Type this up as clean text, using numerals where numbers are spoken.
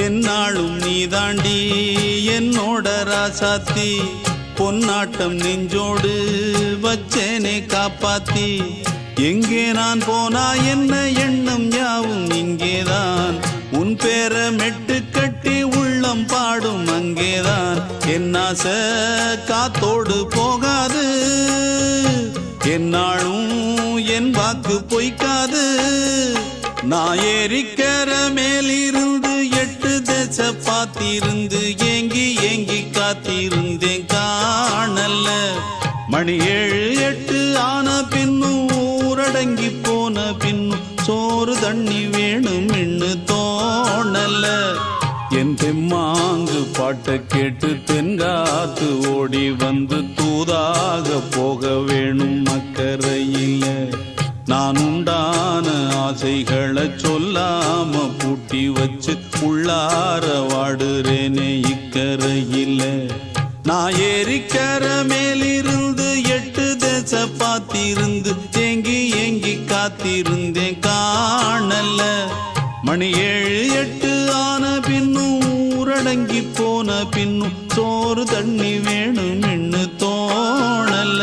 என்னாலும் நீதாண்டி என்னோட ராசாத்தி பொன்னாட்டம் நெஞ்சோடு வச்சேனே காப்பாத்தி எங்கே நான் போனா என்ன எண்ணம் யாவும் இங்கேதான் உன் பேர மெட்டு கட்டி உள்ளம் பாடும் அங்கேதான் என் ஆசை காத்தோடு போகாது என்னாலும் என் வாக்கு பொய்க்காது நான் ஏறிக்கிற மேலிருந்து 8 தேச பார்த்திருந்து ஏங்கி ஏங்கி காத்திருந்தேன் காணல மணி 7 8 ஆன பின்னும் ஊரடங்கி போன பின்னும் சோறு தண்ணி வேணும் இன்னு தோணல என் தெம்மாங்கு பாட்டை கேட்டு தென்காத்து ஓடி வந்து தூதாக போக வேணும் அக்கறையில நான் உண்டான ஆசைகளை சொல்லாம பூட்டி வச்சு உள்ளார வாடுறேனே இக்கரையில நான் ஏறிக்கிற மேலிருந்து 8 தேச பார்த்திருந்து ஏங்கி ஏங்கி காத்திருந்தேன் காணல மணி 7 8 ஆன பின்னும் ஊரடங்கி போன பின்னும் சோறு தண்ணி வேணும் இன்னு தோணல